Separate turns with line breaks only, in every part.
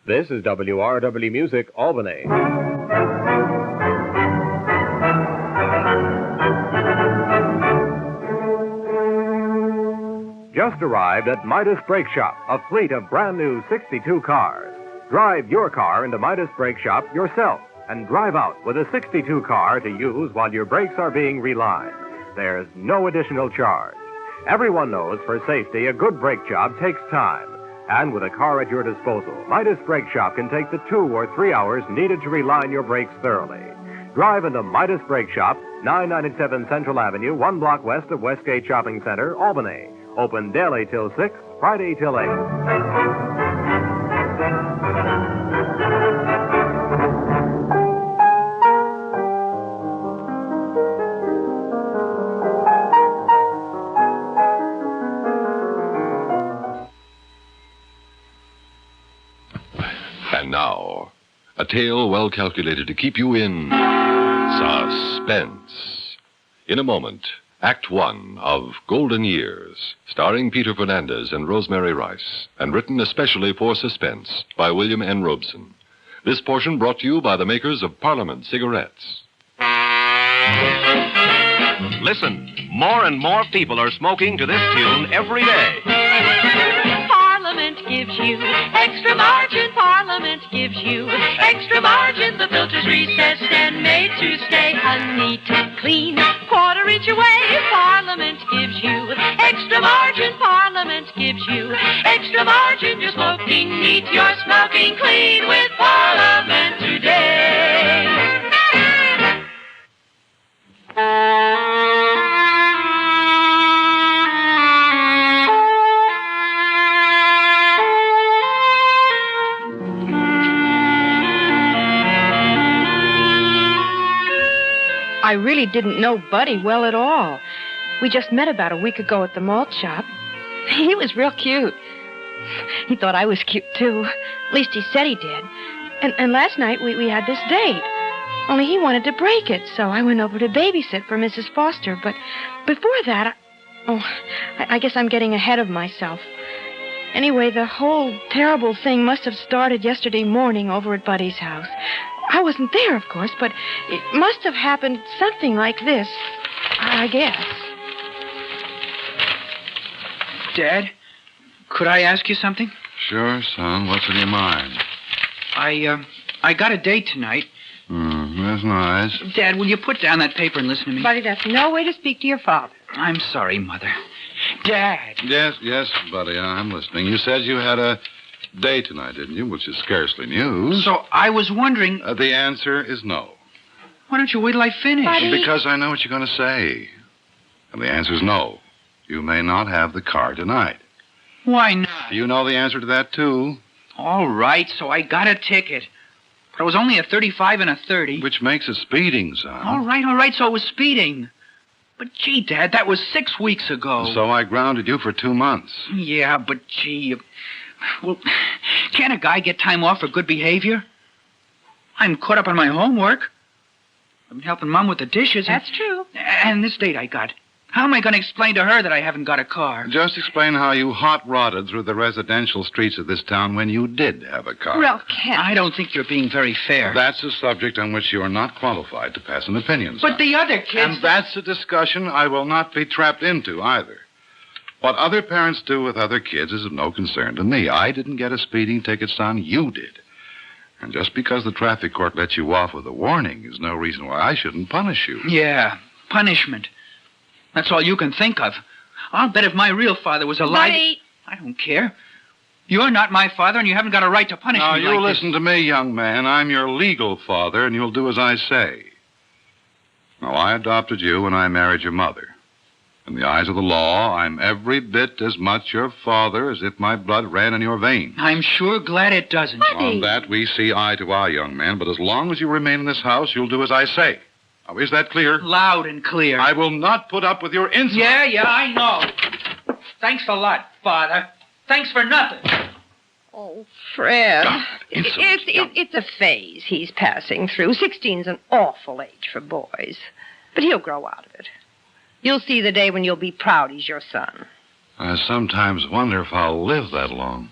This is WROW Music, Albany. Just arrived at Midas Brake Shop, a fleet of brand new 62 cars. Drive your car into Midas Brake Shop yourself and drive out with a 62 car to use while your brakes are being relined. There's no additional charge. Everyone knows for safety a good brake job takes time. And with a car at your disposal, Midas Brake Shop can take the 2 or 3 hours needed to reline your brakes thoroughly. Drive into Midas Brake Shop, 997 Central Avenue, 1 block west of Westgate Shopping Center, Albany. Open daily till 6, Friday till 8.
And now, a tale well calculated to keep you in suspense. In a moment, Act One of Golden Years, starring Peter Fernandez and Rosemary Rice, and written especially for Suspense by William N. Robson. This portion brought to you by the makers of Parliament cigarettes.
Listen, more and more people are smoking to this tune every day.
Parliament gives you extra margin. Parliament gives you extra margin. The filter's recessed and made to stay a neat, clean quarter-inch away. Parliament gives you extra margin. Parliament gives you extra margin. You're smoking neat, you're smoking clean with Parliament today.
I really didn't know Buddy well at all. We just met about a week ago at the malt shop. He was real cute. He thought I was cute, too. At least he said he did. And last night we had this date. Only he wanted to break it, so I went over to babysit for Mrs. Foster. But before that, I guess I'm getting ahead of myself. Anyway, the whole terrible thing must have started yesterday morning over at Buddy's house. I wasn't there, of course, but it must have happened something like this, I guess.
Dad, could I ask you something?
Sure, son. What's in your mind?
I got a date tonight.
That's nice.
Dad, will you put down that paper and listen to me?
Buddy, that's no way to speak to your father.
I'm sorry, Mother. Dad!
Yes, buddy, I'm listening. You said you had a date tonight, didn't you? Which is scarcely news.
So I was wondering...
The answer is no.
Why don't you wait till I finish?
Buddy.
Because I know what you're going to say. And the answer is no. You may not have the car tonight.
Why not?
You know the answer to that, too.
All right, so I got a ticket. But it was only a 35 and a 30.
Which makes it speeding, son.
All right, so it was speeding. But, gee, Dad, that was 6 weeks ago.
So I grounded you for 2 months.
Yeah, but, gee... Well, can't a guy get time off for good behavior? I'm caught up on my homework. I've been helping Mom with the dishes.
That's true.
And this date I got. How am I going to explain to her that I haven't got a car?
Just explain how you hot-rodded through the residential streets of this town when you did have a car.
Well, Kent.
I don't think you're being very fair.
That's a subject on which you are not qualified to pass an opinion, son.
But the other kids...
And that's a discussion I will not be trapped into, either. What other parents do with other kids is of no concern to me. I didn't get a speeding ticket, son. You did. And just because the traffic court let you off with a warning is no reason why I shouldn't punish you.
Yeah, punishment. That's all you can think of. I'll bet if my real father was alive...
Buddy!
I don't care. You're not my father, and you haven't got a right to punish
Now,
me
you
like
listen to me, young man. I'm your legal father, and you'll do as I say. Now, I adopted you when I married your mother. In the eyes of the law, I'm every bit as much your father as if my blood ran in your veins.
I'm sure glad it doesn't.
On that, we see eye to eye, young man. But as long as you remain in this house, you'll do as I say. Now, is that clear?
Loud and clear.
I will not put up with your insolence.
Yeah, I know. Thanks a lot, Father. Thanks for nothing.
Oh, Fred.
God,
It's a phase he's passing through. 16's an awful age for boys. But he'll grow out of it. You'll see the day when you'll be proud he's your son.
I sometimes wonder if I'll live that long.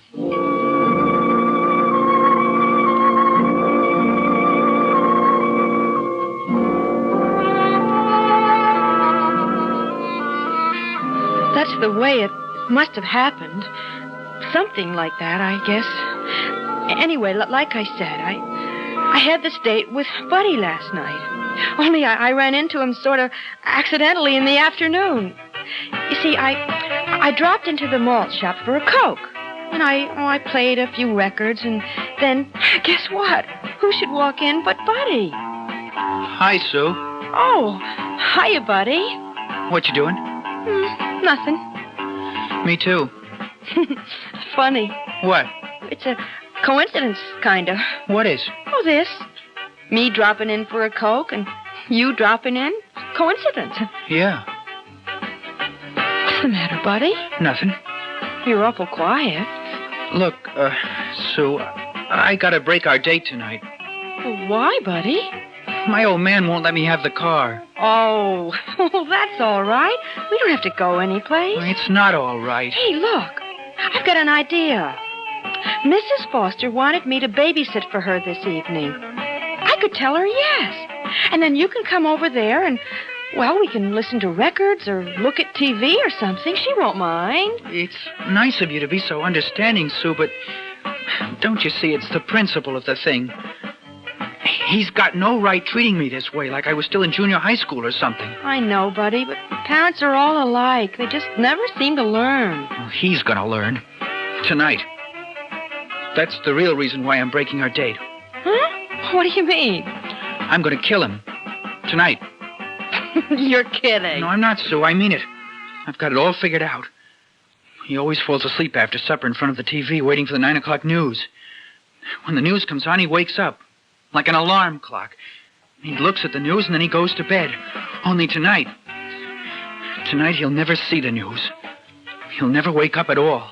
way, it must have happened. Something like that, I guess. Anyway, like I said, I had this date with Buddy last night. Only I ran into him sort of accidentally in the afternoon. You see, I dropped into the malt shop for a Coke. And I played a few records, and then, guess what? Who should walk in but Buddy?
Hi, Sue.
Oh, hiya, Buddy.
What you doing?
Nothing.
Me too.
Funny.
What?
It's a coincidence, kind of.
What is?
Oh, this. Me dropping in for a Coke, and you dropping in. Coincidence.
Yeah.
What's the matter, Buddy?
Nothing.
You're awful quiet.
Look, Sue, I gotta break our date tonight.
Well, why, Buddy?
My old man won't let me have the car.
Oh, well, that's all right. We don't have to go anyplace.
It's not all right.
Hey, look. I've got an idea. Mrs. Foster wanted me to babysit for her this evening. I could tell her yes. And then you can come over there and, well, we can listen to records or look at TV or something. She won't mind.
It's nice of you to be so understanding, Sue, but don't you see, it's the principle of the thing. He's got no right treating me this way, like I was still in junior high school or something.
I know, Buddy, but parents are all alike. They just never seem to learn.
Well, he's gonna learn. Tonight. That's the real reason why I'm breaking our date.
Huh? What do you mean?
I'm gonna kill him. Tonight.
You're kidding.
No, I'm not, Sue. I mean it. I've got it all figured out. He always falls asleep after supper in front of the TV, waiting for the 9 o'clock news. When the news comes on, he wakes up, like an alarm clock. He looks at the news, and then he goes to bed. Only tonight he'll never see the news. He'll never wake up at all.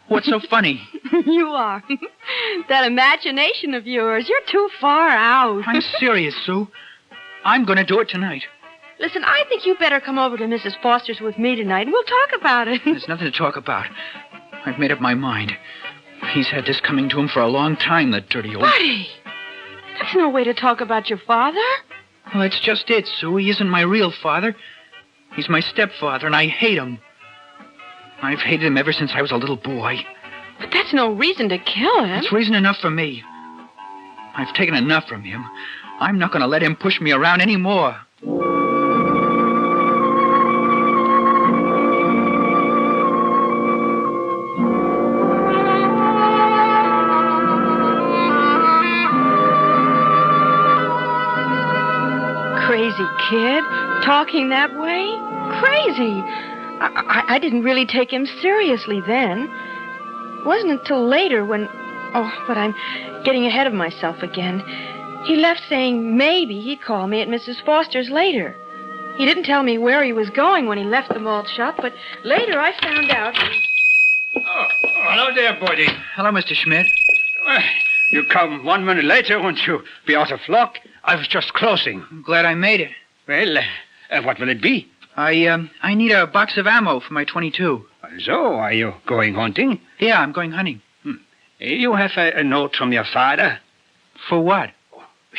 What's so funny?
You are. That imagination of yours, you're too far out.
I'm serious, Sue. I'm going to do it tonight.
Listen, I think you better come over to Mrs. Foster's with me tonight, and we'll talk about it.
There's nothing to talk about. I've made up my mind. He's had this coming to him for a long time, that dirty old...
Buddy! That's no way to talk about your father.
Well, that's just it, Sue. He isn't my real father. He's my stepfather, and I hate him. I've hated him ever since I was a little boy.
But that's no reason to kill him.
It's reason enough for me. I've taken enough from him. I'm not going to let him push me around anymore.
Crazy kid, talking that way? Crazy. I didn't really take him seriously then. It wasn't until later when... Oh, but I'm getting ahead of myself again. He left saying maybe he'd call me at Mrs. Foster's later. He didn't tell me where he was going when he left the malt shop, but later I found out...
Oh, hello there, Buddy.
Hello, Mr. Schmidt.
Well, you come 1 minute later, won't you be out of luck? I was just closing.
I'm glad I made it.
Well, what will it be?
I need a box of ammo for my 22.
So, are you going hunting?
Yeah, I'm going hunting.
You have a note from your father?
For what?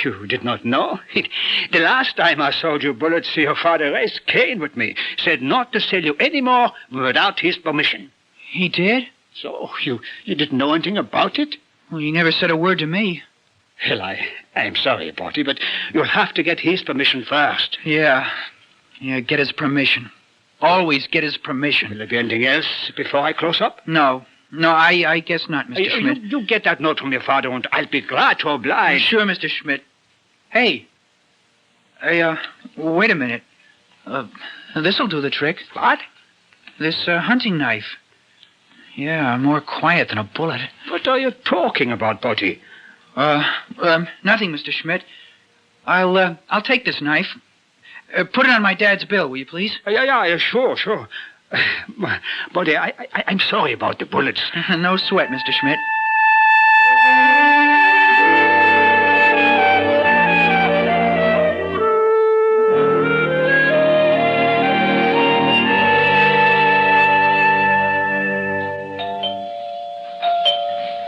You did not know? The last time I sold you bullets, your father raised Cain with me. Said not to sell you any more without his permission.
He did?
So, you didn't know anything about it?
Well, he never said a word to me.
Well, I'm sorry, Buddy, but you'll have to get his permission first.
Yeah, get his permission. Always get his permission.
Will there be anything else before I close up?
No, I guess not, Mr. Schmidt.
You get that note from your father, and I'll be glad to oblige.
Sure, Mr. Schmidt. Hey, wait a minute. This'll do the trick.
What?
This hunting knife. Yeah, more quiet than a bullet.
What are you talking about, Buddy?
Nothing, Mr. Schmidt. I'll take this knife. Put it on my dad's bill, will you, please?
Yeah, sure. Buddy, I'm sorry about the bullets.
No sweat, Mr. Schmidt.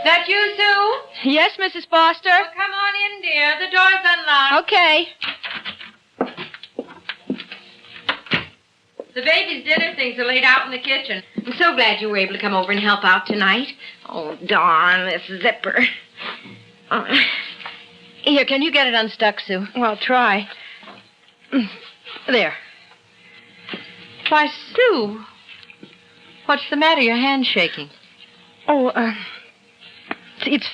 That you, Sue?
Yes, Mrs. Foster?
Well, come on in, dear. The door's unlocked.
Okay. The baby's dinner things are laid out in the kitchen. I'm so glad you were able to come over and help out tonight. Oh, darn this zipper. Here, can you get it unstuck, Sue? Well, I'll try. There. Why, Sue, what's the matter? Your hand's shaking. Oh, it's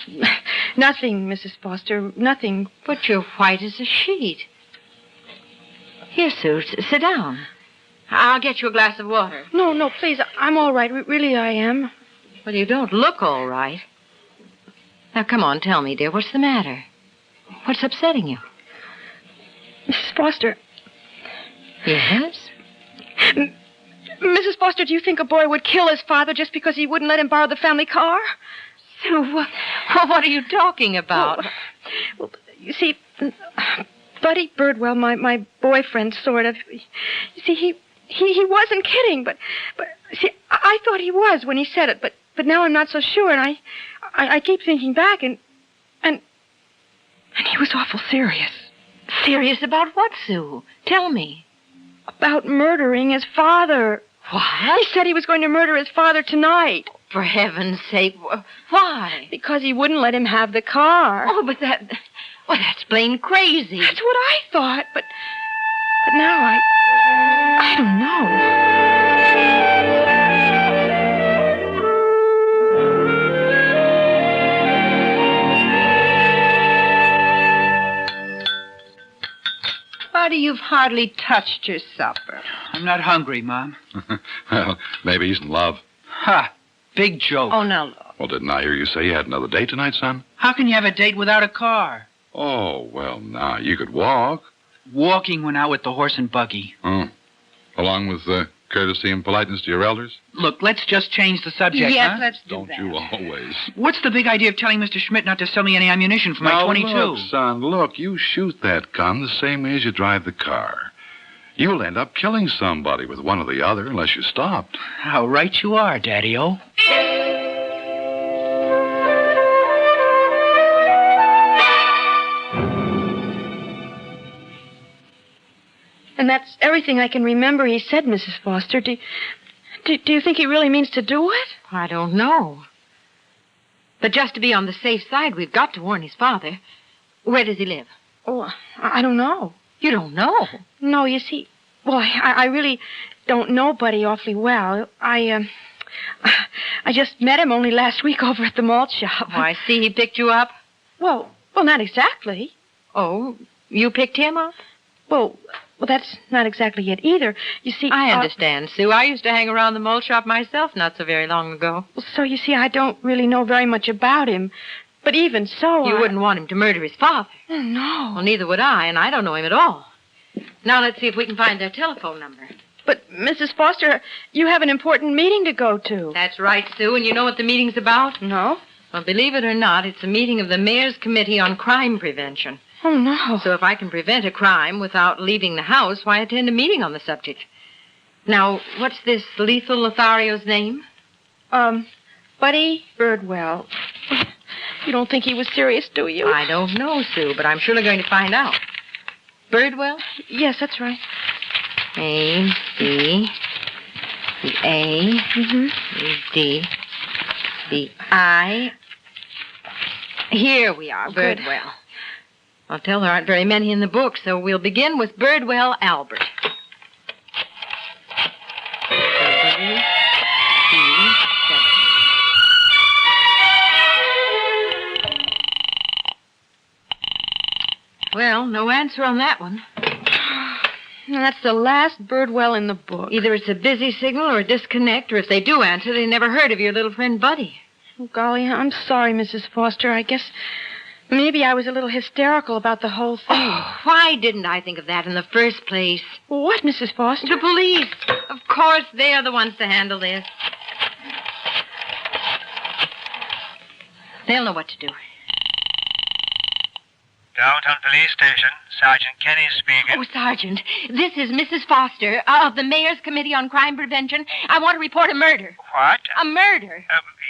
nothing, Mrs. Foster, nothing. But you're white as a sheet. Here, Sue, sit down. I'll get you a glass of water. No, please, I'm all right. Really, I am. Well, you don't look all right. Now, come on, tell me, dear, what's the matter? What's upsetting you? Mrs. Foster. Yes? Mrs. Foster, do you think a boy would kill his father just because he wouldn't let him borrow the family car? Sue, what are you talking about? Well, you see, Buddy Birdwell, my boyfriend, sort of. You see, he wasn't kidding, but see, I thought he was when he said it, but now I'm not so sure, and I keep thinking back, and he was awful serious. Serious about what, Sue? Tell me. About murdering his father. What? He said he was going to murder his father tonight. For heaven's sake, why? Because he wouldn't let him have the car. Oh, but that's plain crazy. That's what I thought, but now I don't know. Buddy, you've hardly touched your supper.
I'm not hungry, Mom.
Well, maybe he's in love.
Ha! Big joke.
Oh, now look.
Well, didn't I hear you say you had another date tonight, son?
How can you have a date without a car?
Oh, well, now, you could walk.
Walking went out with the horse and buggy.
Oh. Along with courtesy and politeness to your elders?
Look, let's just change the subject,
Yes,
huh?
let's do
Don't
that.
you always.
What's the big idea of telling Mr. Schmidt not to sell me any ammunition for my
Now,
22?
Look, son, look, you shoot that gun the same way as you drive the car. You'll end up killing somebody with one or the other unless you stopped.
How right you are, Daddy-O.
And that's everything I can remember he said, Mrs. Foster. Do you think he really means to do it? I don't know. But just to be on the safe side, we've got to warn his father. Where does he live? Oh, I don't know. You don't know? No, you see, well, I really don't know Buddy awfully well. I just met him only last week over at the malt shop. Oh, I see he picked you up? Well, not exactly. Oh, you picked him up? Well, that's not exactly it either. You see... I understand, Sue. I used to hang around the malt shop myself not so very long ago. So, you see, I don't really know very much about him. But even so, You wouldn't want him to murder his father. Oh, no. Well, neither would I, and I don't know him at all. Now, let's see if we can find their telephone number. But, Mrs. Foster, you have an important meeting to go to. That's right, Sue, and you know what the meeting's about? No. Well, believe it or not, it's a meeting of the Mayor's Committee on Crime Prevention. Oh, no. So if I can prevent a crime without leaving the house, why attend a meeting on the subject? Now, what's this lethal Lothario's name? Buddy Birdwell. You don't think he was serious, do you? I don't know, Sue, but I'm surely going to find out. Birdwell? Yes, that's right. A, B, the A, the D, the I. Here we are, Birdwell. I'll tell there aren't very many in the book, so we'll begin with Birdwell Albert. Well, no answer on that one. That's the last Birdwell in the book. Either it's a busy signal or a disconnect, or if they do answer, they never heard of your little friend Buddy. Oh, golly, I'm sorry, Mrs. Foster. I guess maybe I was a little hysterical about the whole thing. Oh, why didn't I think of that in the first place? What, Mrs. Foster? The police. Of course, they are the ones to handle this. They'll know what to do.
Downtown Police Station. Sergeant Kenny speaking.
Oh, Sergeant, this is Mrs. Foster of the Mayor's Committee on Crime Prevention. I want to report a murder.
What?
A murder.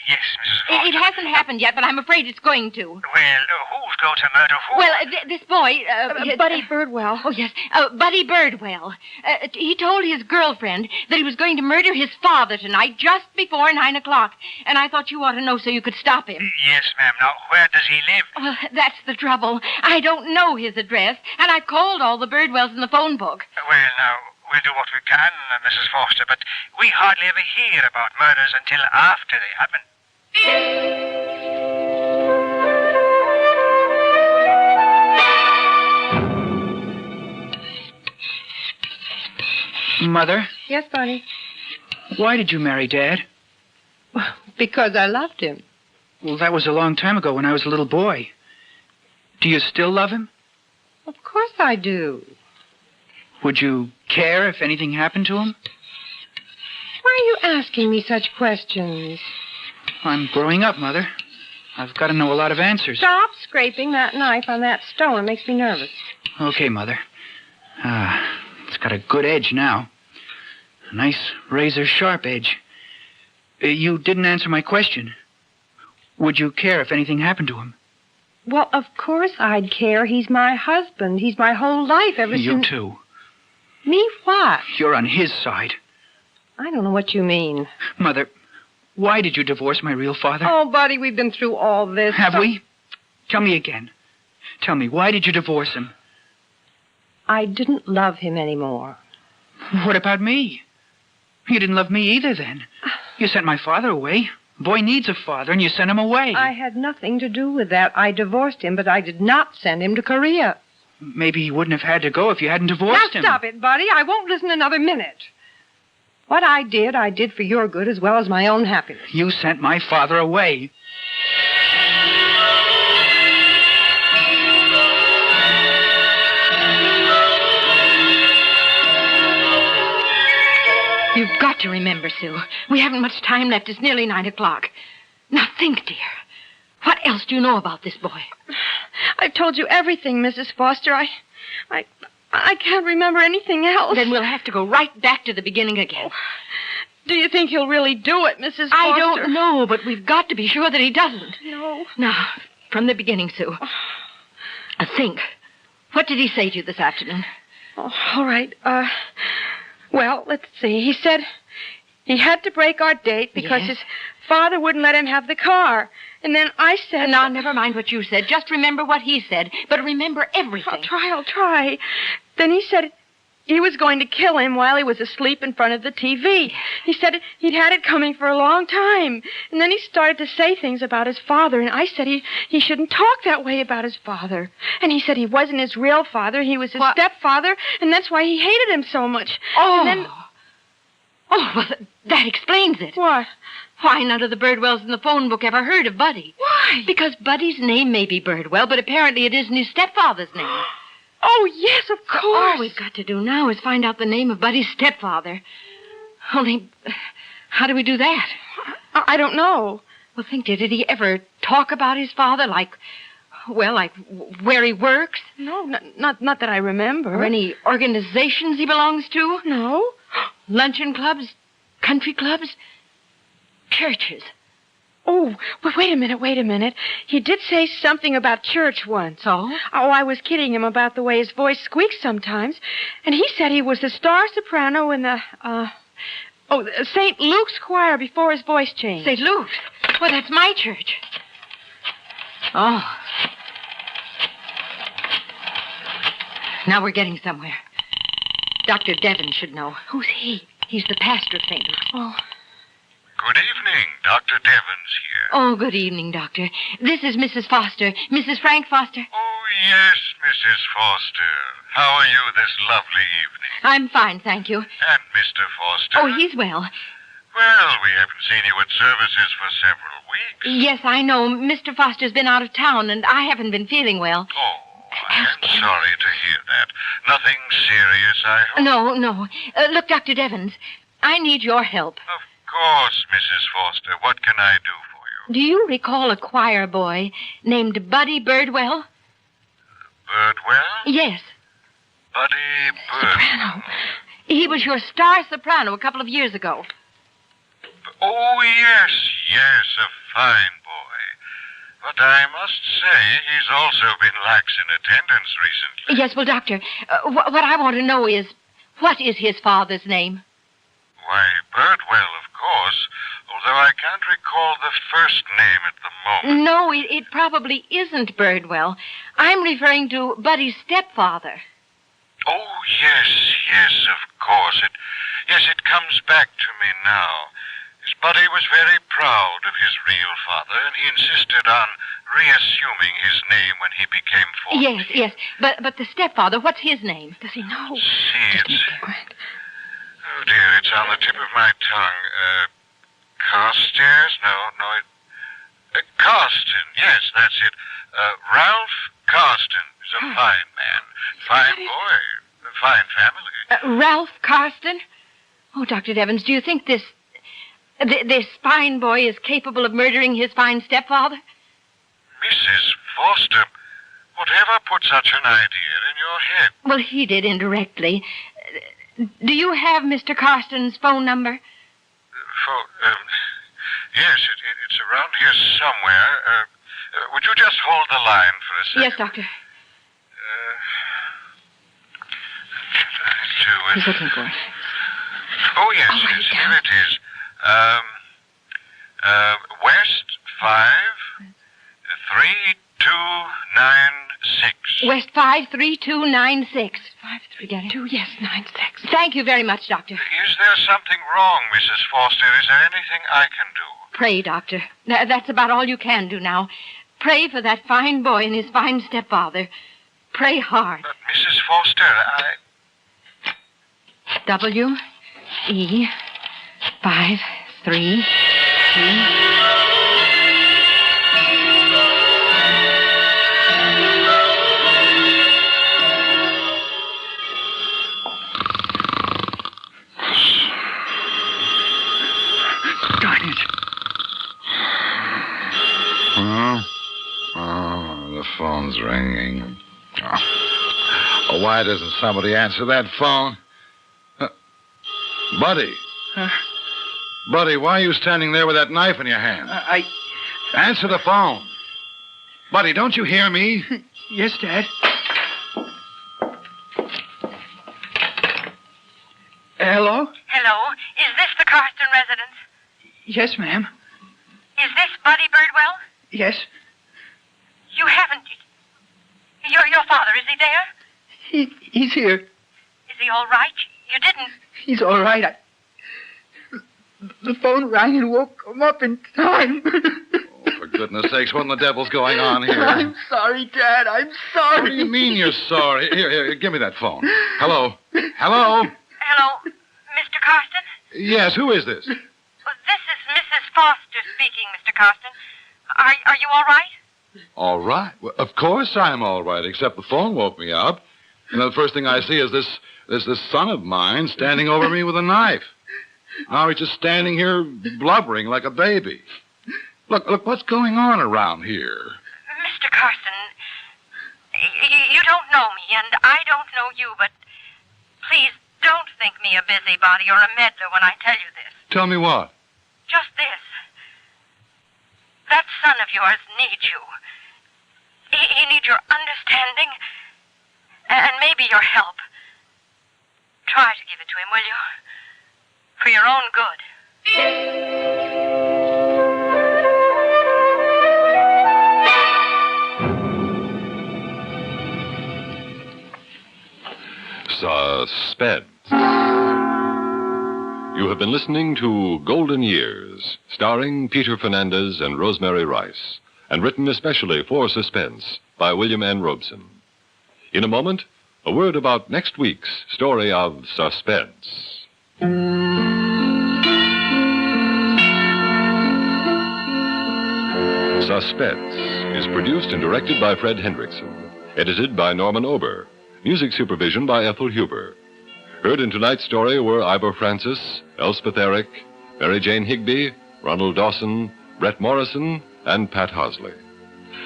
Yes, Mrs. Foster.
It hasn't happened yet, but I'm afraid it's going to.
Well, who's going to murder who?
Well, this boy... Buddy Birdwell. Oh, yes, Buddy Birdwell. He told his girlfriend that he was going to murder his father tonight just before 9 o'clock. And I thought you ought to know so you could stop him.
Yes, ma'am. Now, where does he live?
Well, that's the trouble. I don't know his address, and I've called all the Birdwells in the phone book.
Well, now, we'll do what we can, Mrs. Foster, but we hardly ever hear about murders until after they happen.
Mother,
Yes, Bunny.
why did you marry Dad?
Because I loved him.
Well, that was a long time ago when I was a little boy. Do you still love him?
Of course I do.
Would you care if anything happened to him?
Why are you asking me such questions?
I'm growing up, Mother. I've got to know a lot of answers.
Stop scraping that knife on that stone. It makes me nervous.
Okay, Mother. It's got a good edge now. A nice razor-sharp edge. You didn't answer my question. Would you care if anything happened to him?
Well, of course I'd care. He's my husband. He's my whole life ever
You
since...
too.
Me what?
You're on his side.
I don't know what you mean.
Mother, why did you divorce my real father?
Oh, Buddy, we've been through all this.
Have we? Tell me again. Tell me, why did you divorce him?
I didn't love him anymore.
What about me? You didn't love me either then. You sent my father away. A boy needs a father, and you sent him away.
I had nothing to do with that. I divorced him, but I did not send him to Korea.
Maybe he wouldn't have had to go if you hadn't divorced him.
Now stop it, Buddy. I won't listen another minute. What I did for your good as well as my own happiness.
You sent my father away.
You've got to remember, Sue. We haven't much time left. It's nearly 9 o'clock. Now think, dear. What else do you know about this boy?
I've told you everything, Mrs. Foster. I can't remember anything else.
Then we'll have to go right back to the beginning again.
Do you think he'll really do it, Mrs. Foster?
I don't know, but we've got to be sure that he doesn't.
No.
Now, from the beginning, Sue. Think. What did he say to you this afternoon?
Oh, all right. Well, let's see. He said he had to break our date because his father wouldn't let him have the car. And then I said...
Now, never mind what you said. Just remember what he said. But remember everything.
I'll try. Then he said he was going to kill him while he was asleep in front of the TV. He said he'd had it coming for a long time. And then he started to say things about his father. And I said he shouldn't talk that way about his father. And he said he wasn't his real father. He was his stepfather. And that's why he hated him so much.
Oh.
And then...
Oh, well, that explains it.
What?
Why, none of the Birdwells in the phone book ever heard of Buddy.
Why?
Because Buddy's name may be Birdwell, but apparently it isn't his stepfather's name.
Oh, yes, of course.
All we've got to do now is find out the name of Buddy's stepfather. Only, how do we do that?
I don't know.
Well, think, did he ever talk about his father, like where he works?
No, not that I remember.
Or any organizations he belongs to?
No.
Luncheon clubs? Country clubs? Churches?
Oh, well, wait a minute. He did say something about church once.
Oh?
Oh, I was kidding him about the way his voice squeaks sometimes. And he said he was the star soprano in the St. Luke's choir before his voice changed.
St. Luke's? Well, that's my church. Oh. Now we're getting somewhere. Dr. Devon should know.
Who's he?
He's the pastor of St. Luke's.
Oh.
Good evening. Dr. Devon's here.
Oh, good evening, Doctor. This is Mrs. Foster. Mrs. Frank Foster.
Oh, yes, Mrs. Foster. How are you this lovely evening?
I'm fine, thank you.
And Mr. Foster?
Oh, he's well.
Well, we haven't seen you at services for several weeks.
Yes, I know. Mr. Foster's been out of town, and I haven't been feeling well.
Oh, I'm sorry to hear that. Nothing serious, I hope?
No. Look, Dr. Devons, I need your help.
Of course, Mrs. Foster. What can I do for you?
Do you recall a choir boy named Buddy Birdwell?
Birdwell?
Yes.
Buddy Birdwell.
Soprano. He was your star soprano a couple of years ago.
Oh, yes, a fine boy. But I must say he's also been lax in attendance recently.
Yes, well, Doctor, what I want to know is, what is his father's name?
Why, Birdwell, of course, although I can't recall the first name at the moment.
No, it probably isn't Birdwell. I'm referring to Buddy's stepfather.
Oh, yes, of course. It comes back to me now. His Buddy was very proud of his real father, and he insisted on reassuming his name when he became 40.
Yes, but the stepfather, what's his name? Does he know?
See, oh, dear, it's on the tip of my tongue. Carstairs? No, Carston. Yes, that's it. Ralph Carston is a fine man. Fine boy. A fine family.
Ralph Carston? Oh, Dr. Devons, do you think this fine boy is capable of murdering his fine stepfather?
Mrs. Foster, whatever put such an idea in your head?
Well, he did indirectly. Do you have Mr. Carston's phone number?
Yes, it's around here somewhere. Would you just hold the line for a second?
Yes, Doctor. He's looking for it.
Oh, yes, here it is. West 5, 3296.
West 53296.
532, yes, 96.
Thank you very much, Doctor.
Is there something wrong, Mrs. Foster? Is there anything I can do?
Pray, Doctor. That's about all you can do now. Pray for that fine boy and his fine stepfather. Pray hard.
But, Mrs. Foster,
W-E 532.
Darn it.
The phone's ringing. Why doesn't somebody answer that phone? Buddy. Buddy, why are you standing there with that knife in your hand? Answer the phone. Buddy, don't you hear me?
Yes, Dad. Hello?
Hello, is this the Carston residence?
Yes, ma'am.
Is this Buddy Birdwell?
Yes.
You haven't... Your father, is he there?
He's here.
Is he all right? You didn't...
He's all right. The phone rang and woke him up in time.
For goodness sakes, what in the devil's going on here?
I'm sorry, Dad. I'm sorry.
What do you mean you're sorry? Here, give me that phone. Hello? Hello?
Hello, Mr. Carston?
Yes, who is this?
Well, this is Mrs. Foster speaking, Mr. Carston. Are you all right?
All right. Well, of course I'm all right, except the phone woke me up. And the first thing I see is this son of mine standing over me with a knife. Now he's just standing here blubbering like a baby. Look, what's going on around here?
Mr. Carston, you don't know me, and I don't know you, but please don't think me a busybody or a meddler when I tell you this.
Tell me what?
Just this. That son of yours needs you. He needs your understanding and maybe your help. Try to give it to him, will you? For your own good.
Suspense. You have been listening to Golden Years, starring Peter Fernandez and Rosemary Rice, and written especially for Suspense by William N. Robson. In a moment, a word about next week's story of Suspense. Suspense is produced and directed by Fred Hendrickson, edited by Norman Ober, music supervision by Ethel Huber. Heard in tonight's story were Ivor Francis, Elspeth Eric, Mary Jane Higby, Ronald Dawson, Brett Morrison, and Pat Hosley.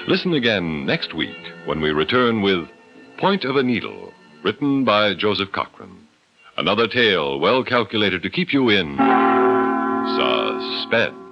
Listen again next week when we return with Point of a Needle, written by Joseph Cochran. Another tale well calculated to keep you in suspense.